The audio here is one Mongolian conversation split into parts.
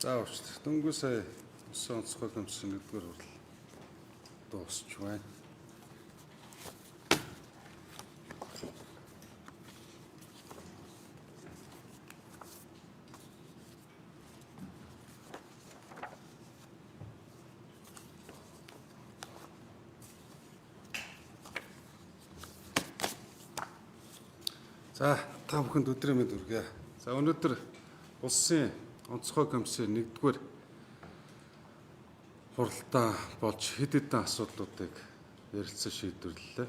За уучлаарай. Дөнгөж сая усан онцгой комиссын нэгдүгээр хурал дуусч байна. За та бүхэнд өдрийн мэнд хүргэе. За өнөөдөр улсын онцгой комиссийн нэгдүгээр хуралдаа болж хэд хэдэн асуудлуудыг ярилцсан шийдвэрлэлээ.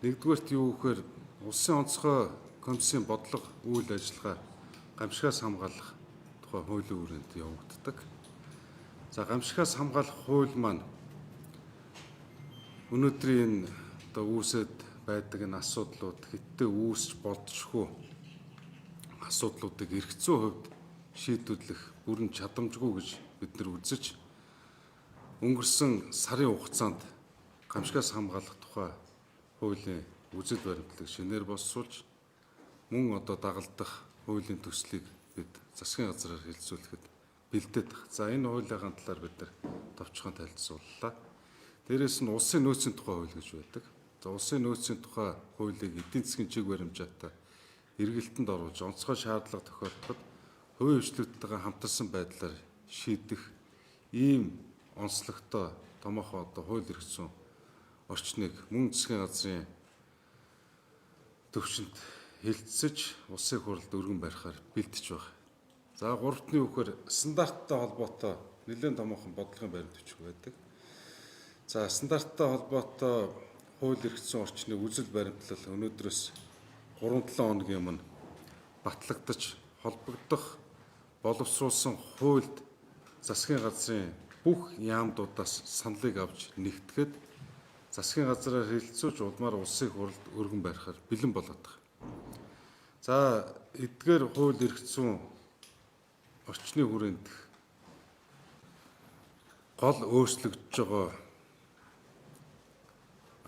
Нэгдүгээрт юу гэхээр улсын онцгой комиссийн бодлого үйл ажиллагаа гамшигаас хамгаалах тухай хуулийн хүрээнд явагддаг. За гамшигаас хамгаалах хууль маань өнөөдрийн үүсэт байдаг энэ асуудлууд хэттэй үүсч болзошгүй асуудлуудыг эрх зүйн хувьд шийдвэрлэх бүрэн чадамжгүй гэж бид нар үзэж өнгөрсөн сарын хугацаанд гамшигаас хамгаалах тухай хуулийн үзэл баримтлалыг шинээр боловсруулж мөн одоо дагалдах хуулийн төслийг бид засгийн газраар хэлэлцүүлэхэд бэлдээд байгаа. За энэ хуулийнхаа талаар бид нар товчхон танилцууллаа. Дээрээс нь улсын нөөцийн тухай хууль гэж байдаг. За улсын нөөцийн тухай хуулийг эдийн засгийн чиг баримжаатай эргэлтэнд оруулж онцгой шаардлага тохиолдоход хувийн хвшлүүдтэйгээ хамтарсан байдлаар шийдэх ийм онцлогтой томоохон одоо хууль эрх зүйн орчныг мөн засгийн газрын төвчөнд хэлэлцэж улсын хурлд өргөн барихаар бэлтэж байгаа. За гуравтны үгээр стандарттай холбоотой нэлээд томоохон бодлогын баримт бичиг байдаг. За стандарттай холбоотой хууль эрх зүйн орчныг үзэл баримтлал өнөөдрөөс 3-7 хоногийн өмнө батлагдаж холбогдох боловсруулсан хуульд засгийн газрын бүх яамдуудаас саналыг авч нэгтгэхэд засгийн газраар хэлэлцүүлж улмаар улсын хурлд өргөн барихаар бэлэн болоод байгаа. За эдгээр хууль эрх зүйн орчны хүрээнд гол өөрчлөгдөж байгаа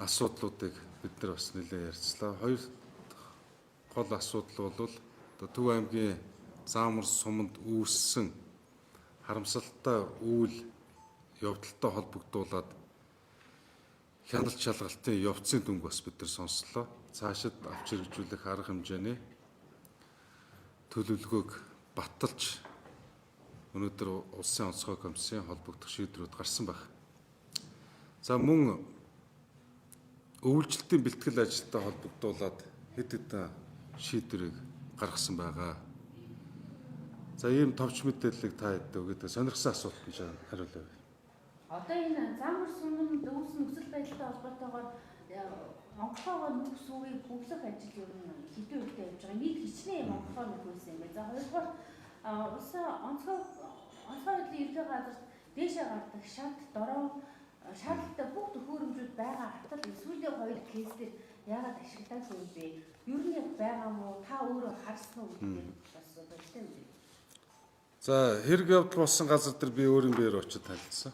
асуудлуудыг бид нар бас нэлээд ярьцлаа. Хоёр гол асуудал бол Төв аймгийн Заамар суманд үүссэн харамсалтай үйл явдалтай холбогдуулаад хяналт шалгалтын явцын дүнг бас бид нар сонслоо. Цаашид авч хэрэгжүүлэх арга хэмжээний төлөвлөгөөг баталж өнөөдөр улсын онцгой комиссийн холбогдох шийдвэрүүд гарсан байна. За мөн өвлжилтийн бэлтгэл ажилтай холбогдуулаад хэд хэдэн шийдвэрийг гаргасан байгаа. За ийм товч мэдээллийг та хэд өгөөд сонирхсан асуултанд хариулъя. Одоо энэ Заамар сумын дүүсэн нөхцөл байдалтай холбоотойгоор онгохоогоо нөхс үгийг бүглэх ажил ер нь хэдэн үедээ явж байгаа. Нийт хичнээн онгохоо нөхөөсөн юм байна. За хоёрдугаар улсын онцгой байдлын ерөнхий газарт дээшээ гардаг шат дороо шаардлагатай бүх төхөөрөмжүүд байгаа хатал сүүлийн хоёр кейс дээр яагаад ашиглаагүй юм бэ? Ер нь байгаа мó та өөрөө харсан уу гэдэг бас бодтой юм байна. За хэрэг явдал болсон газар дээр би өөрийн биеэр очиж танилцсан.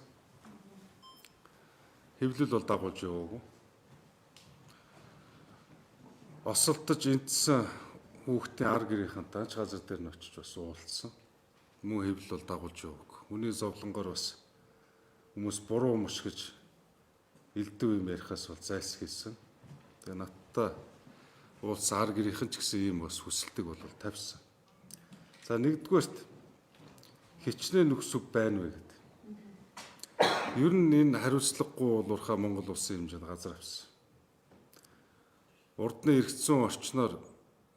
Хэвлэл бол дагуулж яваагүй. Осолдож энтсэн хүүхдийн ар гэрийнхэнтэй ч газар дээр нь очиж бас уулзсан. Мөн хэвлэл бол дагуулж яваагүй. Үний зовлонгоор бас хүмүүс буруу мөш гэж элдв юм ярихаас бол зайлсхийсэн. Тэгээ надтай уулзсан ар гэрийнхэн ч гэсэн ийм бас хүсэлтэг бол тавьсан. За нэгдүгээрт хичнээн нөхсөв байна вэ гэдэг. Ер нь энэ хариуцлагагүй улуурхаа Монгол улсын хэмжээнд газар авсан. Урдны эрх зүйн орчноор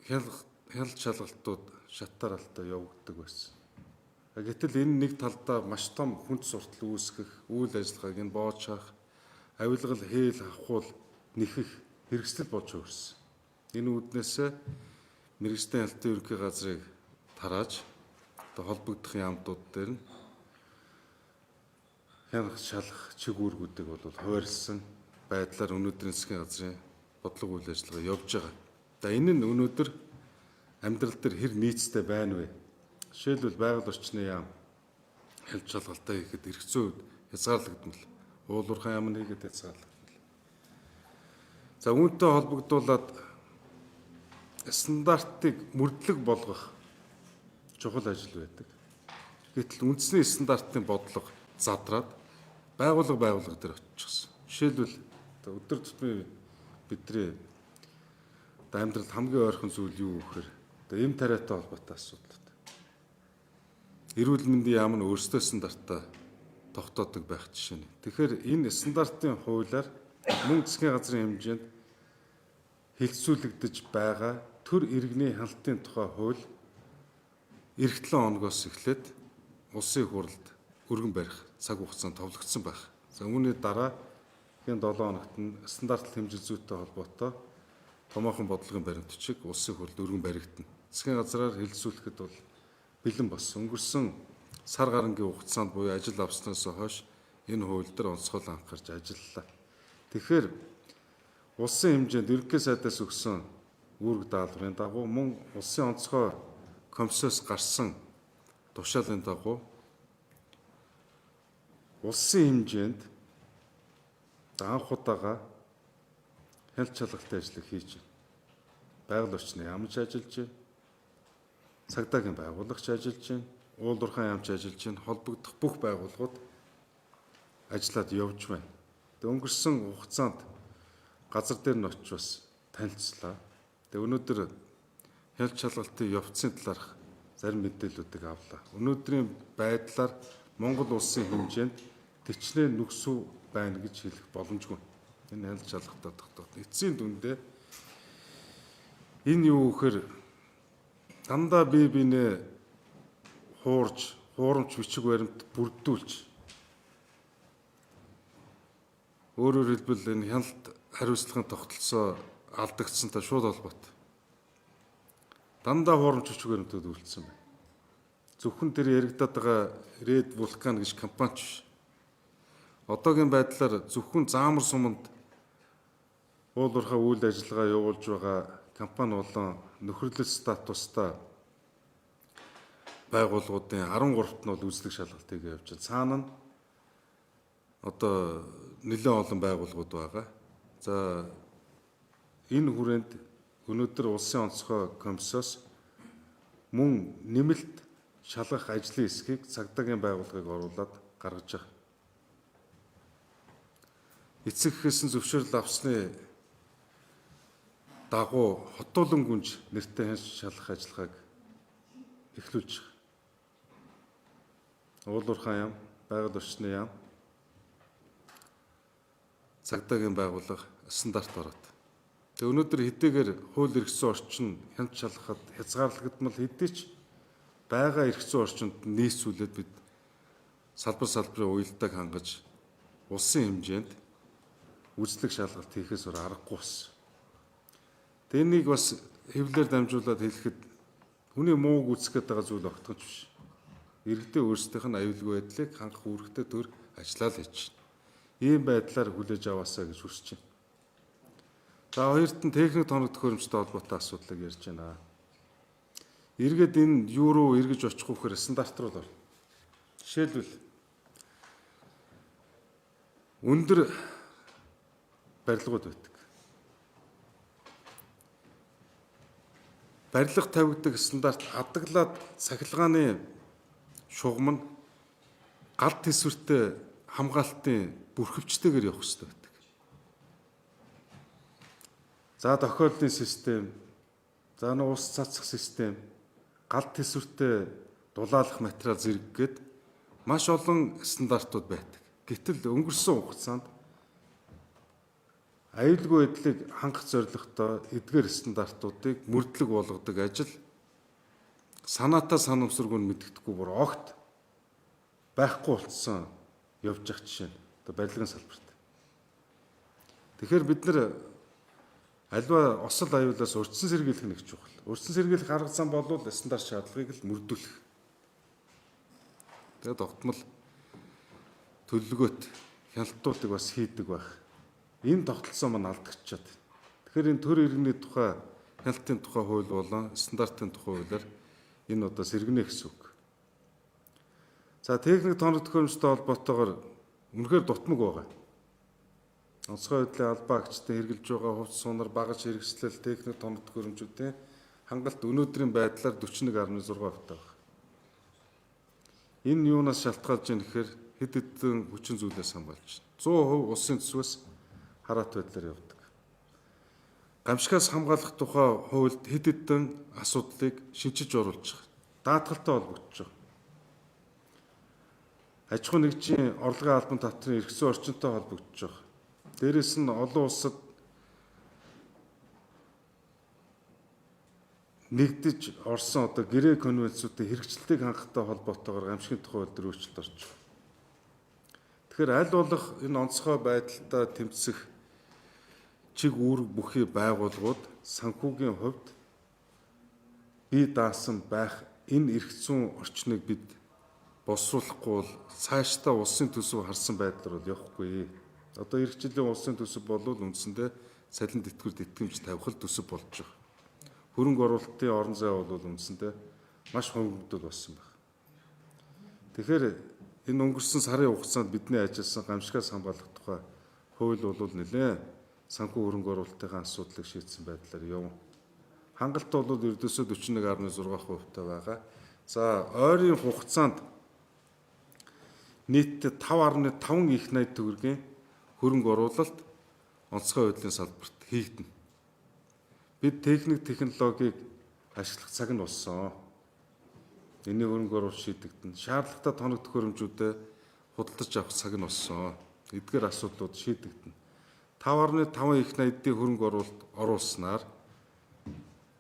хяналт шалгалтууд шатаар алтай явагддаг байсан. Гэтэл энэ нэг талдаа маш том хүнд суртал үүсгэх, үйл ажиллагааг энэ боож хаах, авилгал хээл авахул нэхэх хэрэгсэл болж өөрсөн. Энэ үүднээс мэргэжлийн хяналтын ерөнхий газрыг тарааж холбогдох яамдууд дээр нь хяналт шалгах чиг үүргүүдийг бол хуваарлсан байдлаар өнөөдрийн засгийн газрын бодлого үйл ажиллагаа явж байгаа. За энэ нь өнөөдөр амьдрал дээр хэр нийцтэй байна вэ? Жишээлбэл байгаль орчны яам хяналт шалгалтаа хийхэд эрх зүйн хувьд хязгаарлагдмал. Уулуурхан яам нь хийгээд хязгаарлагдмал. За үүнтэй холбогдуулаад стандартыг мөрдлөг болгох чухал ажил байдаг. Гэтэл үндэсний стандартын бодлого задраад байгууллага дээр очихсон. Жишээлбэл өдөр тутмын бидний амьдралд хамгийн ойрхон зүйл юу гэхээр эм тариатай холбоотой асуудал. Эрүүл мэндийн яам нь өөрсдөө стандартаа тогтоодог байх жишээ нь. Тэгэхээр энэ стандартын хуулиар мөн засгийн газрын хэмжээнд хэлэлцүүлэгдэж байгаа төр иргэний хяналтын тухай хууль эх 7 хоногоос эхлээд улсын хурлд өргөн барих цаг хугацаанд товлогдсон байх. За үүний дараа хэн 7 хоногт нь стандарт хэмжил зүйтэй холбоотой томоохон бодлогын баримтчиг улсын хурлд өргөн баригдана. Засгийн газраар хэлэлцүүлэхэд бол бэлэн болсон. Өнгөрсөн сар гарангийн хугацаанд буюу ажил авснаас хойш энэ хууль дээр онцгой анхаарч ажиллалаа. Тэгэхээр улсын хэмжээнд ерөнхий сайдаас өгсөн үүрэг даалгаврын дагуу мөн улсын онцгой комиссоос гарсан тушаалын дагуу улсын хэмжээнд анх удаага хяналт шалгалтын ажлыг хийж байна. Байгаль орчны яамч ажиллаж байна. Цагдаагийн байгууллагч ажиллаж байна. Уулуурхай яамч ажиллаж байна. Холбогдох бүх байгууллагууд ажиллаад явж байна. Өнгөрсөн хугацаанд газар дээр нь очиж бас танилцлаа. Өнөөдөр хяналт шалгалтын явцын талаарх зарим мэдээллүүдийг авлаа. Өнөөдрийн байдлаар Монгол улсын хэмжээнд төчнээ нүгсүү байна гэж хэлэх боломжгүй. Энэ хяналт шалгалтаа тогтоох. Эцсийн дүндээ энэ юу гэхээр дандаа бие биенээ хуурамч бичиг баримт бүрдүүлж өөрөөр хэлбэл энэ хяналт хариуцлагын тогтолцоо алдагдсантай шууд холбоотой. Дандаа хуурамч бичиг баримтууд үлдсэн байна. Зөвхөн тэр яригадаад байгаа Red Vulcan гэж компани биш. Одоогийн байдлаар зөвхөн заамар суманд уулуурхай үйл ажиллагаа явуулж байгаа компани болон нөхөрлөл статустай байгууллагуудын 13-т нь бол үзлэг шалгалтыг явуулж байна. Цаана нь одоо нэлээд олон байгууллагууд байгаа. За энэ хүрээнд өнөөдөр улсын онцгой комиссоос мөн нэмэлт шалгах ажлын эсхийг цагдаагийн байгууллагыг оруулаад гаргаж байгаа. Эцэг гэхээсэн зөвшөөрөл авсны дагуу хотуулан гүнж нэртэй шалгах ажиллагааг эхлүүлж байгаа. Уулуурхай яам, байгаль орчны яам, цагдаагийн байгууллага стандарт ороод. Тэгээ өнөөдөр хэдийгээр хууль эрх зүйн орчин хяналт шалгахад хязгаарлагдмал хэдий ч байгаа эрх зүйн орчинд нийцүүлээд бид салбарын уялдааг хангаж улсын хэмжээнд үзлэг шалгалт хийхээс өөр аргагүй болсон. Тэнийг бас хэвлэлээр дамжуулаад хэлэхэд хүний мууг үүсгэх гээд байгаа зүйл огтхонч биш. Иргэдээ өөрсдийнх нь аюулгүй байдлыг хангах үүрэгтэй төр ажиллаад хийж байна. Ийм байдлаар хүлээж аваасаа гэж хүсэж байна. За хоёрт нь техник тоног төхөөрөмжтэй холбоотой асуудлыг ярьж байна. Иргэд энэ юу руу эргэж очих вэ гэхээр стандарт руу орно. Жишээлбэл өндөр барилгууд байдаг. Барилга тавигддаг стандарт хадгалаад цахилгааны шугам нь галт тэсвэртэй хамгаалтын бүрхөвчтэйгээр явах хэрэгтэй байдаг. За тохиолдлын систем, за ус цацах систем, галт тэсвэртэй дулаалах материал зэрэг гээд маш олон стандартууд байдаг. Гэтэл өнгөрсөн хугацаанд аюулгүй байдлыг хангах зорилготой эдгээр стандартуудыг мөрдлөг болгодог ажил санаатаа санамсаргүй мэддэхгүй бүр огт байхгүй болцсон явж явах жишээ нь одоо барилгын салбарт. Тэгэхээр бид нар аливаа осол аюулаас урьдчилан сэргийлэх нэг чухал. Урьдчилан сэргийлэх арга зам болвол стандарт шаардлагыг л мөрдүүлэх. Тэгээд тогтмол төлөвлөгөөт хяналтуудыг бас хийдэг байх. Энэ тогтолцоо маань алдагдчихад. Тэгэхээр энэ төр иргэний тухай хяналтын тухай хууль болон стандартын тухай хуулиар энэ одоо сэргэнэ гэсэн үг. За техник тоног төхөөрөмжтэй холбоотойгоор үнэхээр дутмаг байгаа. Онцгой байдлын албаа агчтай хэрэгжилж байгаа хувьд сунар багаж хэрэгслэл техник тоног төхөөрөмжүүдийн хангалт өнөөдрийн байдлаар 41.6% байна. Энэ юунаас шалтгаалж байгаа нэхээр хэд хэдэн хүчин зүйлээс хамгаалж байна. 100% улсын төсвөөс хараат байдлаар явдаг. Гамшигаас хамгаалах тухай хуульд хэд хэдэн асуудлыг шинжиж оруулж байгаа. Даатгалтай холбогдож байгаа. Аж ахуй нэгжийн орлогын албан татврын эрхцэн орчинтой холбогдож байгаа. Дээрээс нь олон улсад нэгдэж орсон одоо гэрээ конвенцуудын хэрэгжилтийг хангахтай холбоотойгоор гамшигын тухай хууль өөрчлөлт орж байгаа. Тэгэхээр аль болох энэ онцгой байдалтай тэмцэх чиг үүрэг бүхий байгууллагууд санхүүгийн хувьд бие даасан байх энэ эрх зүйн орчныг бид боловсруулахгүй бол цаашдаа улсын төсөв харсан байдлаар бол явахгүй. Одоо эх жилийн улсын төсөв болвол үндсэндээ цалин тэтгэвэр тэтгэмж тавих төсөв болж байгаа. Хөрөнгө оруулалтын орон зай бол үндсэндээ маш хөнгөлөлтөд болсон байна. Тэгэхээр энэ өнгөрсөн сарын хугацаанд бидний ажилласан гамшигаас хамгаалах тухай хууль бол нэлээд санхүү хөрөнгө оруулалтын асуудлыг шийдсэн байдлаар явна. Хангалт бол ердөөсөө 41.6% байгаа. За ойрын хугацаанд нийтдээ 5.5 их найд төгрөгийн хөрөнгө оруулалт онцгой байдлын салбарт хийгдэнэ. Бид техник технологиг ашиглах цаг нь болсон. Энэний хөрөнгө оруулалт шийдэгдэнэ. Шаардлагатай тоног төхөөрөмжүүдэд худалдаж авах цаг нь болсон. Эдгээр асуудлууд шийдэгдэнэ. 5.5 их найдын хөрөнгө оруулалт оруулснаар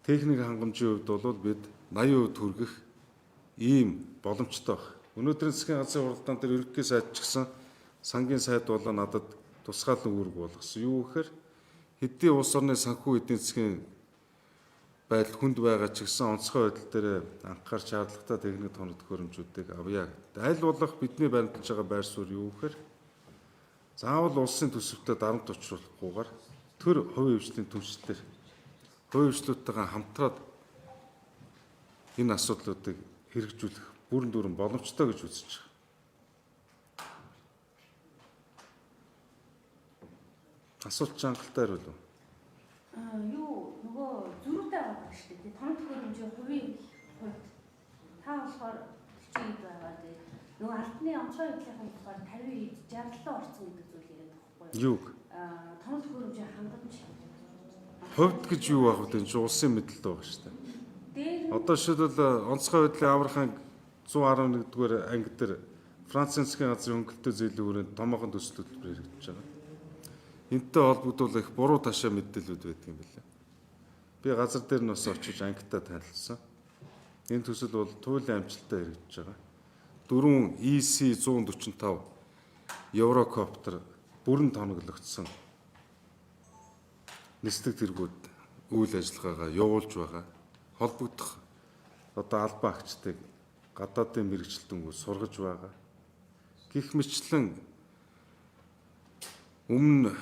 техник хангамжийн хувьд бол бид 80% хүргэх ийм боломжтой байна. Өнөөдрийн засгийн газрын хуралдаан дээр ерөнхий сайд ч гэсэн сангийн сайд болоо надад тусгаалan үүрэг болгосон. Юу гэхээр хэдийн улс орны санхүү эдийн засгийн байдал хүнд байгаа ч гэсэн онцгой байдал дээр анхаарч шаардлагатай техник тоног төхөөрөмжүүдийг авъя. Аль болох бидний баримталж байгаа байр суурь юу гэхээр заавал улсын төсөвтэй дарамт учруулахгүйгээр төр хувийн хвшлийн түншлэлээр хувийн хвшлүүдтэйгээ хамтраад энэ асуудлуудыг хэрэгжүүлэх бүрэн дүүрэн боломжтой гэж үзэж байгаа. Асуулт хангалттай хариулв. Юу нөгөө зөрүүтэй байгаа шүү дээ. Тоног төхөөрөмжийн хувийн хувьд та болохоор 40% байгаа. Нөгөө албаны онцгой байдлын болохоор 50%, 60% орсон гэдэг зүйл яриад байгаа байхгүй юу? Юу? Тоног төхөөрөмжийн хангамж хувьд гэж юу байх вэ? Энэ улсын мэдлэлд байгаа шүү дээ. Одоо жишээлбэл онцгой байдлын аврахын 111-р анги дээр Францын засгийн газрын хөнгөлөлтөө зээлийн хүрээнд томоохон төсөл хөтөлбөр хэрэгжиж байгаа. Энтэй холбогдуулах их буруу ташаа мэдээлэлүүд байдаг юм байна. Би газар дээр нь бас очиж ангитаа танилцсан. Энэ төсөл бол туйлын амжилттай хэрэгжиж байгаа. 4 EC-145 Еврокоптер бүрэн тоноглогдсон нислэг тэргүүд үйл ажиллагаагаа явуулж байгаа. Холбогдох одоо албан агчдыг гадаадын мэрэгчлэлтэнгүү сургаж байгаа. Гэх мэтлэн өмнө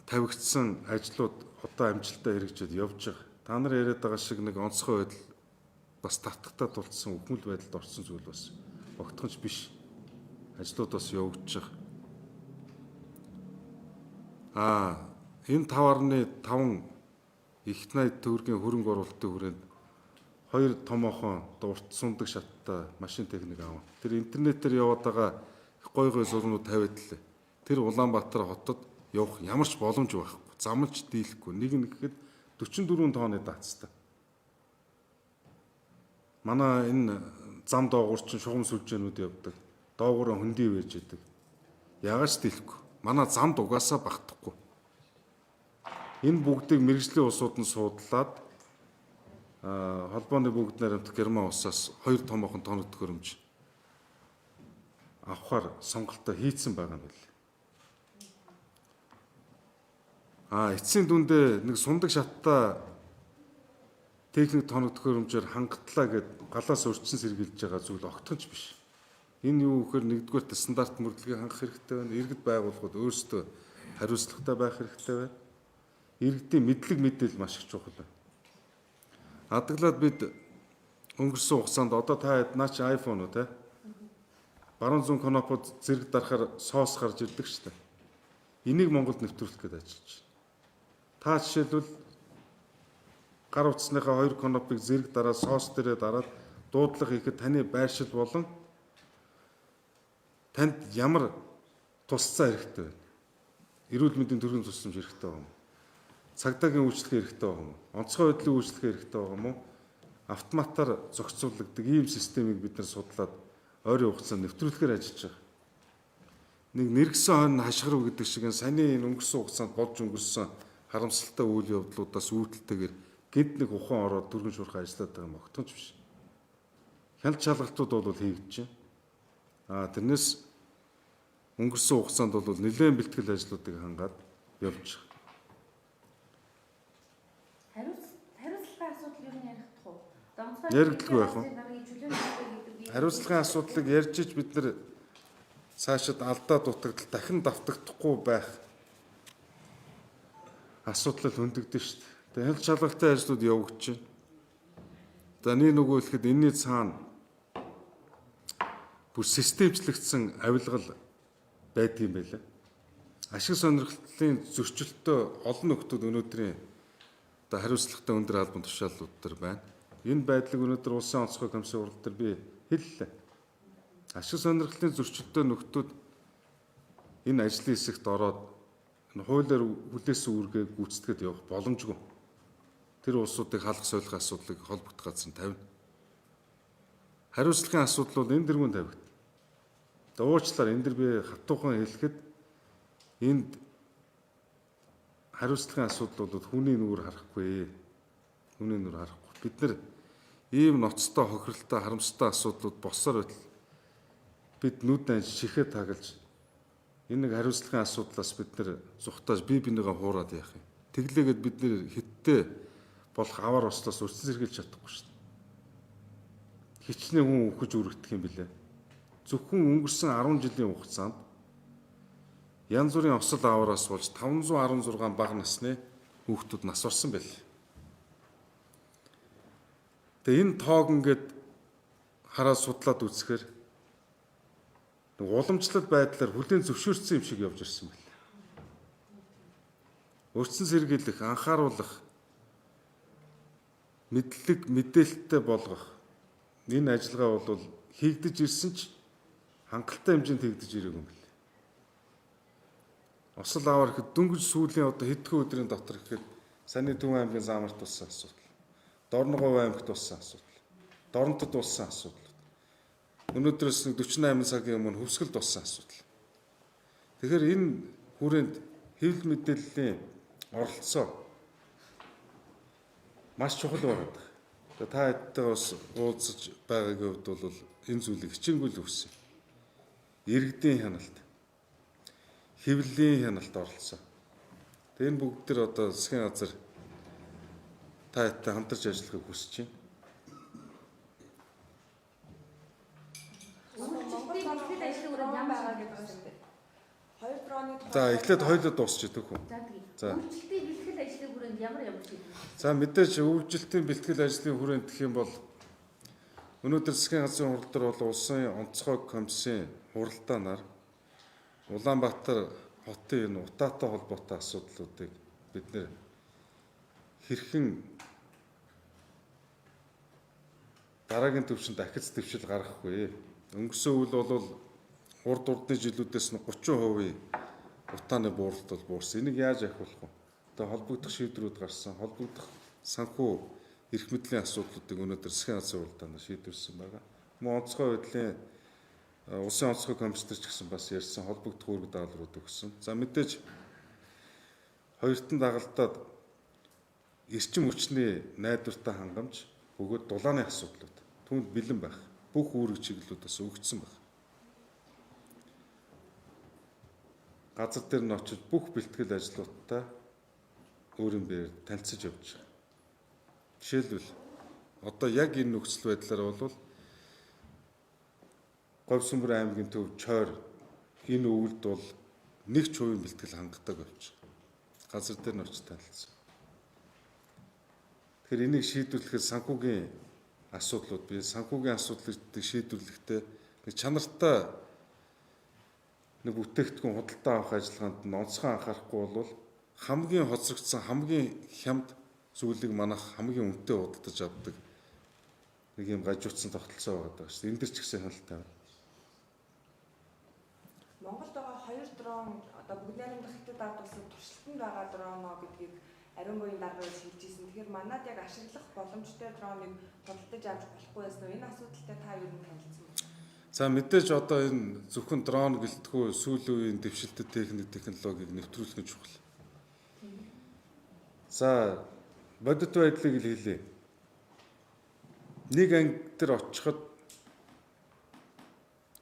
тавигдсан ажлууд одоо амжилттай хэрэгжиж явж байгаа. Та нар яриад байгаа шиг нэг онцгой байдал бас татгатаа тулцсан өхмөл байдалд орсон зүйл бас огтхонч биш. Ажлууд бас явагдаж байгаа. Энэ 5.5 их найд төгрөгийн хөрөнгө оруулалтын хүрээнд 2 томоохон урт сундаг шаттай машин техник аав. Тэр интернетээр яваад байгаа гой зургууд тавиад л тэр Улаанбаатар хотод явах ямар ч боломж байхгүй. Замлж дийлэхгүй. Нэг нь гэхэд 44 тонны даацтай. Манай энэ зам доогуур чинь шугам сүлжээнүүд явдаг. Доогуур хөндөй байж идэг. Яагаад ч дийлэхгүй. Манай замд угаасаа багтахгүй. Энэ бүгдийг мэрэгжлийн улсууд нь суудлаад холбооны бүгд найрамдах Герман улсаас 2 томоохон тоног төхөөрөмж авахар сонголтоо хийцэн байгаа юм байна. Эцсийн дүндээ нэг сундаг шаттай техник тоног төхөөрөмжөөр хангатлаа гэд галаас урьдчилан сэргийлж байгаа зүйл огтхонч биш. Энэ юу гэхээр нэгдүгээр стандарт мөрдлөгийг хангах хэрэгтэй байна. Иргэд байгууллагууд өөрсдөө хариуцлагатай байх хэрэгтэй байна. Иргэдийн мэдлэг мэдээлэл маш их чухал байна. Адаглаад бид өнгөрсөн хугацаанд одоо та наа чи iPhone уу те? Баруун зүүн кнопод зэрэг дарахаар соос гарч ирдэг шүү дээ. Энийг Монголд нэвтрүүлэх гээд ажиллаж байна. Та жишээлбэл гар утасныхаа 2 кнопыг зэрэг дараа соос дээрээ дараад дуудлага хийхэд таны байршил болон танд ямар тусцаа хэрэгтэй вэ? Эрүүл мэндийн төрийн тусламж хэрэгтэй байгаа юм уу? Цагдаагийн үйлчлэг хэрэгтэй байгаа юм уу? Онцгой байдлын үйлчлэг хэрэгтэй байгаа юм уу? Автоматар зохицуулагддаг ийм системийг бид нар судлаад ойрын хугацаанд нэвтрүүлэхээр ажиллаж байгаа. Нэг нэргсэн хойно хашгирав гэдэг шиг саяны энэ өнгөрсөн хугацаанд болж өнгөрсөн харамсалтай үйл явдлуудаас үүдэлтэйгээр гинт нэг ухаан ороод дүргэн шуурхай ажиллаад байгаа юм огтхонч биш. Хяналт шалгалтууд бол хийгдэж байна. Тэрнээс өнгөрсөн хугацаанд бол нэлээд бэлтгэл ажлуудыг хангаад явж байгаа. Хариуцлагын асуудал юу яригдах уу? Яригдалгүй байх уу? Хариуцлагын асуудлыг ярьж иж бид нар цаашид алдаа дутагдал дахин давтагдахгүй байх асуудал хөндөгдөн шүү дээ. Тэгээ хяналт шалгалтын ажлууд явагдаж байна. За нэг нөгөө хэлэхэд энэний цаана бүр системчлэгдсэн авилгал байдгийм байлаа. Ашиг сонирхлын зөрчилтөй олон нөхдүүд өнөөдрийн хариуцлагатай өндөр албан тушаалууд төр байна. Энэ байдлыг өнөөдөр улсын онцгой комиссийн уралд дээр би хэллээ. Ашиг сонирхлын зөрчилтөй нөхдүүд энэ ажлын хэсэгт ороод энэ хуулиар хүлээсэн үүргээ гүйцэтгэхэд явах боломжгүй. Тэр улсуудыг халах солих асуудлыг холбогдох газар тавина. Хариуцлагын асуудал бол энэ дэргүүн тавигдана. Уучлаарай энэ дэр би хатуухан хэлэхэд энд хариуцлагын асуудал бол хүний нүур харахгүй. Хүний нүур харахгүй. Бид нар ийм ноцтой хохиролтой харамстай асуудлууд босоор байтал бид нүд анж чихээ тагалж энэ нэг хариуцлагын асуудлаас бид нар зүхтааж бие бинийгээ хуураад яах юм. Тэглээгээд бид нэр хиттэй болох аваар ослоос өрцөн сэргийлж чадахгүй шүү дээ. Хичнээн хүн өгөж үргэх юм билээ. Зөвхөн өнгөрсөн 10 жилийн хугацаанд янз бүрийн осол аваараас болж 516 бага насны хүүхдүүд нас орсон байл. Тэгээ энэ тоог ингээд хараад судлаад үзэхээр уламжлалт байдлаар хүлээн зөвшөөрсөн юм шиг явж ирсэн байл. Өрцөн сэргийлэх, анхааруулах, мэдээлэлтэй болгох энэ ажиллагаа бол хийгдэж ирсэн ч хангалттай хэмжээнд хийгдэж ирээгүй юм байна. Осол аваар ихэд дөнгөж сүүлийн одоо хэдхэн өдрийн дотор ихэд Саны Түмэн аймгийн Заамарт болсон асуудал, Дорногов аймагт болсон асуудал, Доронтод болсон асуудал. Өнөөдрөөс 48 цагийн өмнө Хөвсгөлд болсон асуудал. Тэгэхээр энэ хүрээнд хэвлэл мэдээллийн оролцоо маш чухал байна. Та хэдтэйгээ бас уулзаж байгаагийн хувьд бол энэ зүйлийг хичээнгүйл өгсөн. Иргэдийн хяналт, хэвлэлийн хяналт оролцоо. Тэгээ энэ бүгд төр одоо засгийн газар та хэдтэй хамтарч ажиллахыг хүсэж байна. За эхлээд хоёулаа дуусчих үү? За. Үйлчлэлтийн бэлтгэл ажлын хүрээнд ямар шийдвэр? За мэдээж үйлчлэлтийн бэлтгэл ажлын хүрээнд гэх юм бол өнөөдөр засгийн газрын хурал дээр бол улсын онцгой комиссийн хуралдаанаар Улаанбаатар хотын энэ утаатай холбоотой асуудлуудыг бид нэр хэрхэн дараагийн төвшөнд дахиц дэвшил гаргах вэ? Өнгөрсөн үйл бол урд урдны жилүүдээс нь 30% утааны бууралт бол буурсан. Энийг яаж ахиулах вэ? Одоо холбогдох шийдвэрүүд гарсан. Холбогдох санхүү эрх мэдлийн асуудлуудыг өнөөдөр засгийн газрын хуралдаанаар шийдвэрсэн байгаа. Мөн онцгой байдлын улсын онцгой комиссар ч гэсэн бас ярьсан холбогдох үүрэг даалгаврууд өгсөн. За мэдээж хоёртон дагалдаад эрчим хүчний найдвартай хангамж бөгөөд дулааны асуудлууд түүнд бэлэн байх. Бүх үүрэг чиглэлүүдээс өгөгдсөн байна. Газар дээр нь очиж бүх бэлтгэл ажлуудтай өөрийн биеэр танилцж явж байгаа. Жишээлбэл одоо яг энэ нөхцөл байдлаар бол Говьсүмбэр аймгийн төв Чойр энэ өвөлд бол 1% бэлтгэл хангадаг болж газар дээр нь очиж танилцсан. Тэгэхээр энийг шийдвэрлэхэд санхүүгийн асуудлууд бий. Санхүүгийн асуудлыг шийдвэрлэхдээ нэг чанартай нэг бүтээгдэхүүн худалдаа авах ажиллагаанд нь онцгой анхаарахгүй бол хамгийн хоцрогдсон, хамгийн хямд зүйлийг манайх хамгийн үнэтэй худалдаж авдаг нэг юм гажуудсан тогтолцоо байгаа даа шүү дээ. Энд дэр ч гэсэн хяналт тавина. дрон одоо бүгд найрамдах хятад ард улсад туршилтанд байгаа дроноо гэдгийг ариун буян дарга шилжиж ирсэн. Тэгэхээр манад яг ашиглах боломжтой дроныг худалдаж авч болохгүй байсан уу? Энэ асуудалтай та юу нэг танилцсан бэ? За мэдээж одоо энэ зөвхөн дрон гэлтгүү сүүлийн үеийн дэвшилтэд технологиг нэвтрүүлэх нь чухал. За бодит байдлыг л хэлье. Нэг анги дээр очиход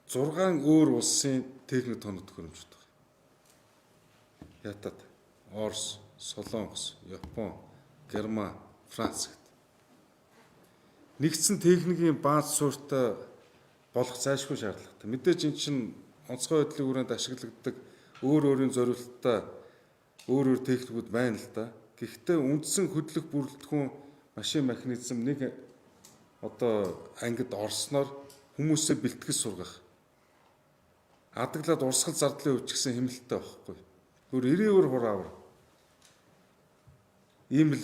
6 өөр улсын техник тоног төхөөрөмжтэй байна. Хятад, Орос, Солонгос, Япон, Герман, Франц гэдэг. Нэгдсэн техникийн бааз суурьтай болох зайлшгүй шаардлагатай. Мэдээж эн чинь онцгой байдлын хүрээнд ашиглагддаг өөрийн зорилттой өөр техникүүд байна л да. Гэхдээ үндсэн хөдлөх бүрэлдэхүүн машин механизм нэг одоо ангид орсноор хүмүүсээ бэлтгэж сургах. Адаглаад урсгал зардлын хувьд ч гэсэн хэмнэлттэй байхгүй. Гүр 90% хураавар. Ийм л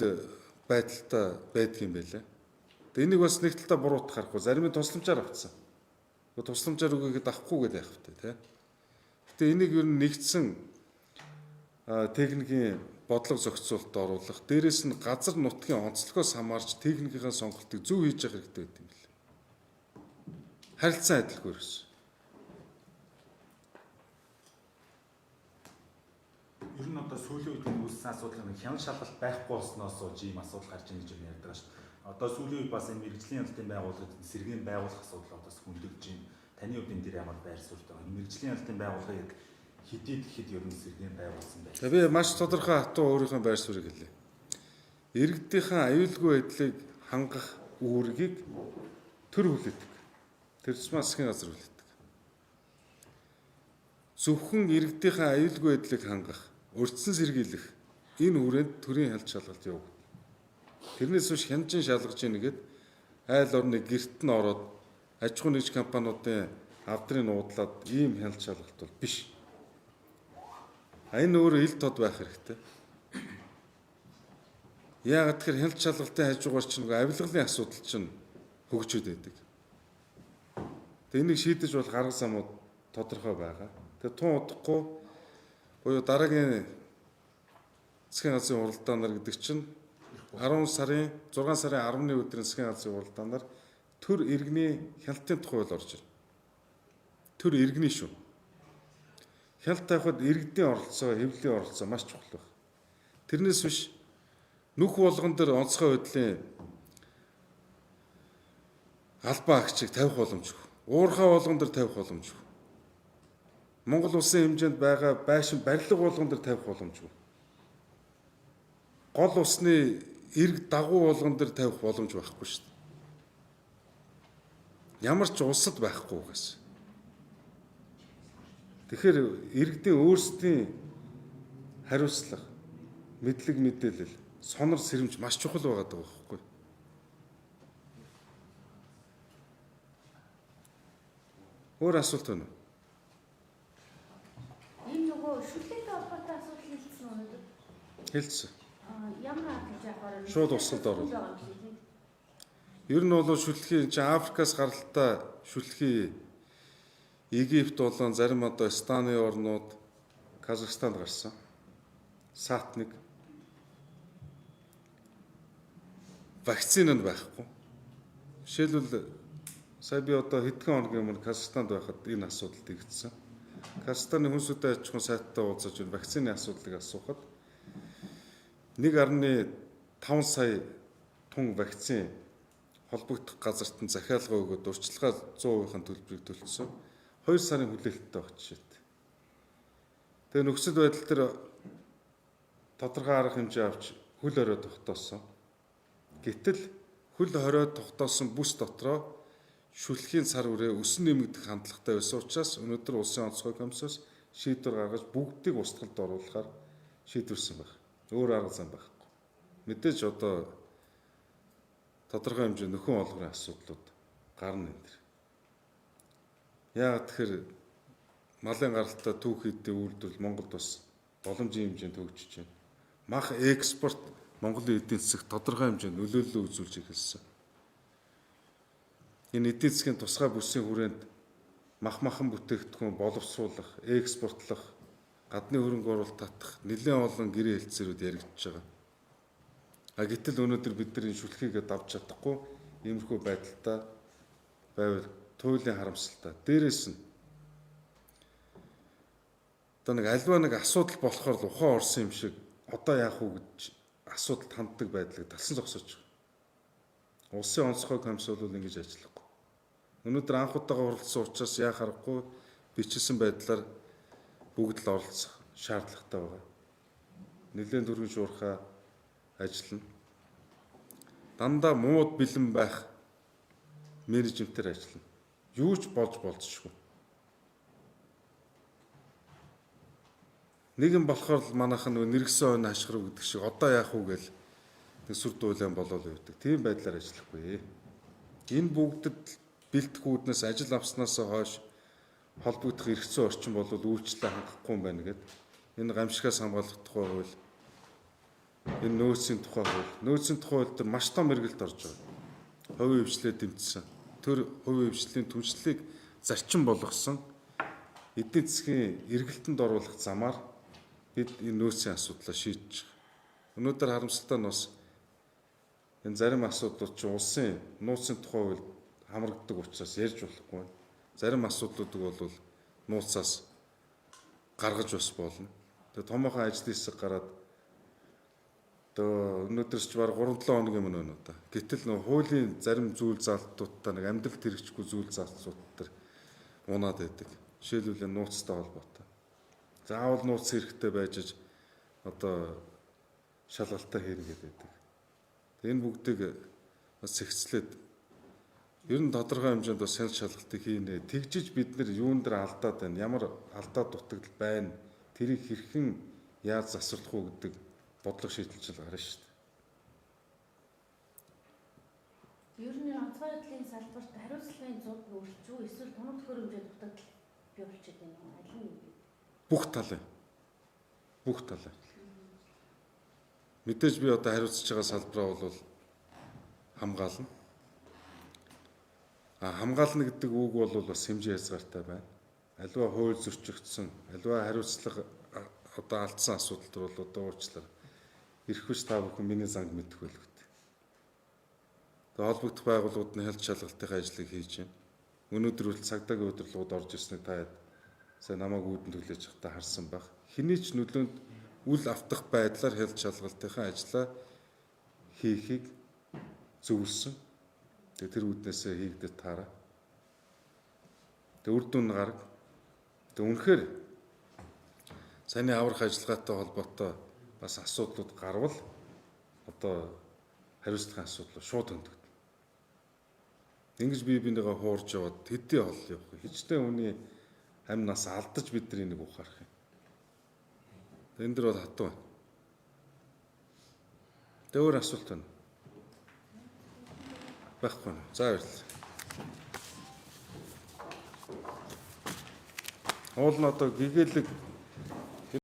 байдалтай байдаг юм байлаа. Тэгээ энийг бас нэг талдаа буруутах харахгүй. Зарим нь тусламжаар авцсан. Тусламжаар үгээгээд авахгүй гэдэг яах вэ, тэ? Гэтэ энийг ер нь нэгдсэн техникийн бодлого зохицуулалт оруулах, дээрэс нь газар нутгийн онцлогоос хамаарч техникийн сонголтыг зөв хийж явах хэрэгтэй гэдэг юм билээ. Харилцан адилгүй ерөөс. Ер нь одоо сүүлийн үед үүссэн асуудал нь хяналт шалгалт байхгүй болсноос ийм асуудал гарч ийн гэж ярьдаг шүү дээ. Одоо сүүлийн үед бас энэ мэрэгжлийн ялалтын байгууллагад сэргийн байгуулах асуудал одоо хүндэгж байна. Таны хувьд энэ дээр ямар байр суурьтай байна? Мэрэгжлийн ялалтын байгууллага яг хэдий гэхэд ер нь сэргийн байгуулсан байна. За би маш тодорхой хатуу өөрийнхөө байр суурийг хэлье. Иргэдийнхэн аюулгүй байдлыг хангах үүргийг төр хүлээдэг. Тэр тусмаа засгийн газар хүлээдэг. Зөвхөн иргэдийнхэн аюулгүй байдлыг хангах, урьдчилан сэргийлэх энэ хүрээнд төрийн хяналт шалгалт явагдана. Тэрнээс биш хянжин шалгаж ийнэгээд айл орны гэрт нь ороод аж ахуй нэгж компаниудын авдрыг нуудлаад ийм хяналт шалгалт бол биш. Энэ өөрөө ил тод байх хэрэгтэй. Яагаад тэгэхээр хяналт шалгалтын хажуугаар чинь авилгалын асуудал чинь хөгжөөд байдаг. Тэгээ энийг шийдэж болох арга замууд тодорхой байгаа. Тэгээ тун удахгүй буюу дараагийн засгийн газрын уралдаанаар гэдэг чинь 6 сарын 10-ны өдрийн засгийн газрын уралдаанаар төр иргэний хяналтын тухай хууль орж ирнэ. Төр иргэний шүү. Хяналт тавихад иргэдийн оролцоо, хэвлэлийн оролцоо маш чухал байна. Тэрнээс биш нүх болгон дээр онцгой байдлын албан агчийг тавих боломжгүй. Уурхай болгон дээр тавих боломжгүй. Монгол улсын хэмжээнд байгаа байшин барилга болгон дээр тавих боломжгүй. Гол усны эрг дагуу болгон дээр тавих боломж байхгүй шүү дээ. Ямар ч улсад байхгүй гэсэн. Тэгэхээр иргэдийн өөрсдийн хариуцлага, мэдлэг мэдээлэл, сонор сэрэмж маш чухал байгаа даа байхгүй. Өөр асуулт байна уу? Ийм нөгөө шүлэгтэй холбоотой асуудал хэлсэн өнөөдөр. Хэлсэн. Ямар хатж явахаар Шууд усалд орно. Ер нь бол шүлгийн чи Африкаас гаралтай шүлгийн Египт болон зарим одоо Станы орнууд Казахстанд гарсан. Саатник вакцин нь байхгүй. Жишээлбэл сая би одоо хэдхэн хоногийн өмнө Казахстанд байхад энэ асуудал тэгдсэн. Казахстаны хүнсүдэ аж ахуйн сайттай уулзаж вакцины асуудлыг асуухад 1.5 сая тонн вакцин холбогдох газарт нь захиалга өгөөд урьдчилгаа 100%-ийн төлбөрийг төлсөн. 2 сарын хүлээлттэй байх жишээтэй. Тэгээ нөхцөл байдал дээр тодорхой арга хэмжээ авч хөл хорой тогтоосон. Гэтэл хөл хорой тогтоосон бүс дотроо шүлхийн сар үрээ өсөн нэмэгдэх хандлагатай байсан учраас өнөөдөр улсын онцгой комиссоос шийдвэр гаргаж бүгдийг устгалд оруулахаар шийдвэрсэн байна. Өөр арга зам байхгүй. Мэдээж одоо тодорхой хэмжээ нөхөн олгорын асуудлууд гарна энэ төр. Яагаад тэгэхээр малын гаралтай түүх хийдийн үйлдвэрлэл Монголд бас боломжийн хэмжээнд хөгжиж байна. Мах экспорт Монголын эдийн засагт тодорхой хэмжээнд нөлөөлөл үзүүлж эхэлсэн. Энэ эдийн засгийн тусгай бүсийн хүрээнд махан бүтээгдэхүүн боловсруулах, экспортлох гадны хөрөнгө оруулалт татах нэлээд олон гэрээ хэлцээрүүд яригдчихэж байгаа. Гэтэл өнөөдөр бид нар энэ шүлхийгээ давж чадахгүй иймэрхүү байдалтай байвал туйлын харамсалтай. Дээрээс нь одоо нэг альва нэг асуудал болохоор л ухаан орсон юм шиг одоо яах вэ гэж асуудалд ханддаг байдлыг талсан зогсооч байгаа. Улсын онцгой комисс бол ингэж ажиллахгүй. Өнөөдөр анх удаага оролцсон учраас яах аргагүй бичсэн байдлаар бүгд л оролцох шаардлагатай байгаа. Нэлээд өргөн шуурхай ажиллана. Дандаа мууд бэлэн байх менежментээр ажиллана. Юу ч болж болцшгүй. Нэгэн болохоор л манайхан нэргсэн ойн хашгирав гэдэг шиг одоо яах вэ гэл нэг сүр дуулан болоод байдаг. Тийм байдлаар ажиллахгүй. Энэ бүгдэд бэлтгэхүүднээс ажил авснаас хойш холбогдох эрхцэн орчин бол үйлчлэлээ хангахгүй юм байна гэдэг. Энэ гамшигаас хамгаалах тухай хууль, энэ нөөцийн тухай хууль, нөөцийн тухай хууль дээр маш том мэргэлт орж байгаа. Хувийн хвшлээ дэмжсэн. Тэр хувийн хвшлийн түншлэлийг зарчим болгосон эдийн засгийн эргэлтэнд оруулах замаар бид энэ нөөцийн асуудлаа шийдэж байгаа. Өнөөдөр харамсалтай нь бас энэ зарим асуудлууд чинь улсын нууцын тухай хууль хамрагддаг учраас ярьж болохгүй байна. Зарим асуудлуудыг бол нууцаас гаргаж бас болно. Тэгээ томоохон ажлын хэсэг гараад одоо өнөөдөрч баг 3-7 хоног юм байна да. Гэтэл нөө хуулийн зарим зүйл заалтуудтай нэг амьдралд хэрэгжихгүй зүйл заалтууд төр унаад байдаг. Жишээлбэл нууцтай холбоотой. Заавал нууц хэрэгтэй байж одоо шалгалтаа хийгээд байдаг. Энэ бүгдийг бас зэгцлээд ер нь тодорхой хэмжээнд бас санал шалгалтыг хийнэ. Тэгжиж бид нар юун дээр алдаад байна, ямар алдаа дутагдал байна, тэрийг хэрхэн яаж засварлах уу гэдэг бодлого шийдэлж гарна шүү дээ. Ер нь онцгой байдлын салбарт хариуцлагын зууд өөрчлөж үү эсвэл тоног төхөөрөмжөө дутагдал бий болчиход байна уу? Аль нь юм бэ? Бүх талын. Мэдээж би одоо хариуцж байгаа салбараа бол хамгаална. Хамгаална гэдэг үг бол бас хэмжээ хязгаартай байна. Аливаа хууль зөрчигдсөн, аливаа хариуцлага одоо алдсан асуудал төр бол одоо уучлаарай. Ирэх биш та бүхэн миний занг мэдэх байлгүй. Тэгээ холбогдох байгууллагууд нь хялт шалгалтын ажлыг хийж байна. Өнөөдөр үл цагдаагийн удирдлагууд орж ирснийг та сайн намайг үүдэн түлээж явахдаа харсан байх. Хэний ч нөлөөнд үл автах байдлаар хялт шалгалтын ажлаа хийхийг зөвлөсөн. Тэгээ тэр үүднээсээ хийгдэж таараа. Тэгээ үр дүн гараг. Тэгээ үнэхээр саяны аврах ажиллагаатай холбоотой бас асуудлууд гарвал одоо хариуцлагын асуудал шууд хөндөгдөн. Ингэж бие бинийгээ хуурж яваад хэдий хол явах вэ? Хичнээн хүний амь нас алдаж бид нар энийг ухаарах юм. Энэ дөр бол хатуу байна. Тэгээ өөр асуулт байна. Байхгүй. За баярлалаа. Уул нь одоо гэгээлэг